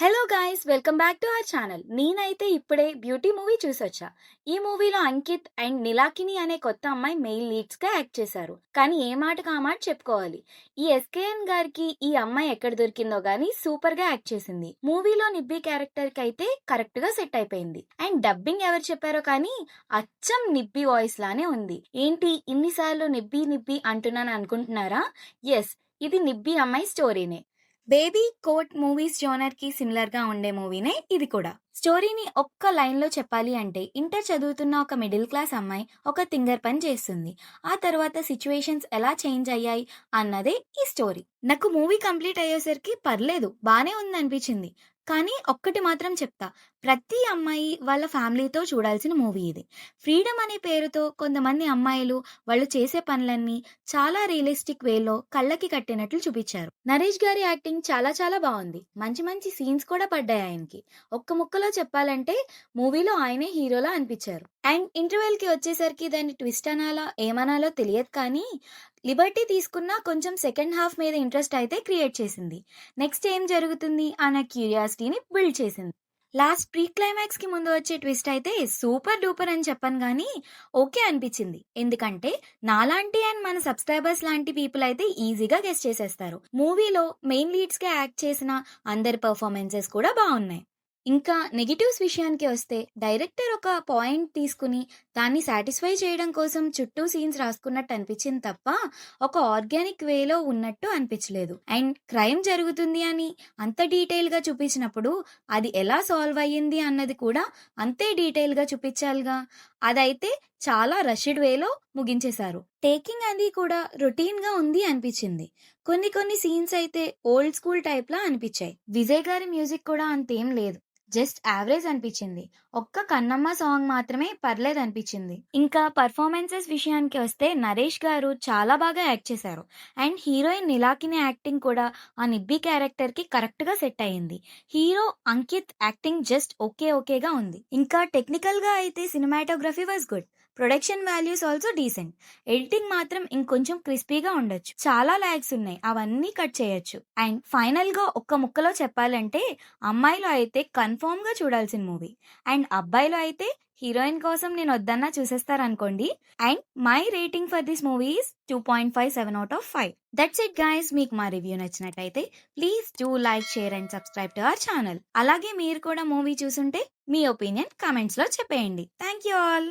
Hello guys, welcome back to our channel. నేనైతే ఇప్పుడే beauty movie చూసొచ్చా. ఈ మూవీలో అంకిత్ అండ్ నిలాకిని అనే కొత్త అమ్మాయి మెయిన్ లీడ్స్ గా యాక్ట్ చేశారు. కానీ ఏ మాటకు ఆ మాట చెప్పుకోవాలి. ఈ ఎస్కేఎన్ గారికి ఈ అమ్మాయి ఎక్కడ దొరికిందో గానీ సూపర్ గా యాక్ట్ చేసింది. మూవీలో నిబ్బి క్యారెక్టర్ కి అయితే కరెక్ట్ గా సెట్ అయిపోయింది. అండ్ డబ్బింగ్ ఎవరు చెప్పారో కానీ అచ్చం నిబ్బి వాయిస్ లానే ఉంది. ఏంటి ఇన్నిసార్లు నిబ్బి నిబ్బి అంటున్నాను అనుకుంటున్నారా? ఎస్, ఇది నిబ్బి అమ్మాయి స్టోరీనే. బేబీ కోట్ మూవీస్ జోనర్ కి సిమిలర్ గా ఉండే మూవీనే ఇది కూడా. స్టోరీని ఒక్క లైన్ లో చెప్పాలి అంటే, ఇంటర్ చదువుతున్న ఒక మిడిల్ క్లాస్ అమ్మాయి ఒక థింగర్ పని చేస్తుంది. ఆ తర్వాత సిచ్యువేషన్స్ ఎలా చేంజ్ అయ్యాయి అన్నదే ఈ స్టోరీ. నాకు మూవీ కంప్లీట్ అయ్యేసరికి పర్లేదు, బానే ఉంది అనిపించింది. కానీ ఒక్కటి మాత్రం చెప్తా, ప్రతి అమ్మాయి వాళ్ళ ఫ్యామిలీతో చూడాల్సిన మూవీ ఇది. ఫ్రీడమ్ అనే పేరుతో కొంతమంది అమ్మాయిలు వాళ్ళు చేసే పనులన్నీ చాలా రియలిస్టిక్ వేలో కళ్ళకి కట్టినట్లు చూపించారు. నరేష్ గారి యాక్టింగ్ చాలా చాలా బాగుంది. మంచి మంచి సీన్స్ కూడా పడ్డాయి ఆయనకి. ఒక్క ముక్కలో చెప్పాలంటే మూవీలో ఆయనే హీరోలా అనిపించారు. అండ్ ఇంటర్వెల్ కి వచ్చేసరికి దాన్ని ట్విస్ట్ అనాలా ఏమనాలో తెలియదు కానీ లిబర్టీ తీసుకున్న కొంచెం సెకండ్ హాఫ్ మీద ఇంట్రెస్ట్ అయితే క్రియేట్ చేసింది. నెక్స్ట్ ఏం జరుగుతుంది అన్న క్యూరియాసిటీని బిల్డ్ చేసింది. లాస్ట్ ప్రీ క్లైమాక్స్ కి ముందు వచ్చే ట్విస్ట్ అయితే సూపర్ డూపర్ అని చెప్పను కానీ ఓకే అనిపించింది. ఎందుకంటే నాలాంటి అండ్ మన సబ్స్క్రైబర్స్ లాంటి పీపుల్ అయితే ఈజీగా గెస్ చేసేస్తారు. మూవీలో మెయిన్ లీడ్స్ గా యాక్ట్ చేసిన అందరి పర్ఫార్మెన్సెస్ కూడా బాగున్నాయి. ఇంకా నెగిటివ్స్ విషయానికి వస్తే, డైరెక్టర్ ఒక పాయింట్ తీసుకుని దాన్ని సాటిస్ఫై చేయడం కోసం చుట్టూ సీన్స్ రాసుకున్నట్టు అనిపించింది తప్ప ఒక ఆర్గానిక్ వేలో ఉన్నట్టు అనిపించలేదు. అండ్ క్రైమ్ జరుగుతుంది అని అంత డీటెయిల్ గా చూపించినప్పుడు అది ఎలా సాల్వ్ అయ్యింది అన్నది కూడా అంతే డీటెయిల్ గా చూపించాలిగా. అదైతే చాలా రష్డ్ వేలో ముగించేశారు. టేకింగ్ అది కూడా రొటీన్ గా ఉంది అనిపించింది. కొన్ని కొన్ని సీన్స్ అయితే ఓల్డ్ స్కూల్ టైప్ లా అనిపించాయి. విజయ్ గారి మ్యూజిక్ కూడా అంతేం లేదు, జస్ట్ యావరేజ్ అనిపించింది. ఒక్క కన్నమ్మ సాంగ్ మాత్రమే పర్లేదు అనిపించింది. ఇంకా పర్ఫార్మెన్సెస్ విషయానికి వస్తే నరేష్ గారు చాలా బాగా యాక్ట్ చేశారు. అండ్ హీరోయిన్ నిలాకిని యాక్టింగ్ కూడా ఆ నిబ్బి క్యారెక్టర్ కి కరెక్ట్ గా సెట్ అయ్యింది. హీరో అంకిత్ యాక్టింగ్ జస్ట్ ఓకేగా ఉంది. ఇంకా టెక్నికల్ గా అయితే cinematography was good. Production values also decent. Editing మాత్రం ఇంకొంచెం క్రిస్పీగా ఉండొచ్చు. చాలా లాగ్స్ ఉన్నాయి, అవన్నీ కట్ చేయొచ్చు. అండ్ ఫైనల్ గా ఒక్క ముక్కలో చెప్పాలంటే, అమ్మాయిలో అయితే కన్ఫర్మ్ గా చూడాల్సిన మూవీ. అండ్ అబ్బాయిలో అయితే హీరోయిన్ కోసం నేను వద్దన్నా చూసేస్తారనుకోండి. And my rating for this movie is 2.57 out of 5. That's it guys. మీకు మా రివ్యూ నచ్చినట్టయితే please do like, share and subscribe to our channel. అలాగే మీరు కూడా మూవీ చూసుంటే మీ ఒపీనియన్ కామెంట్స్ లో చెప్పేయండి. Thank you all.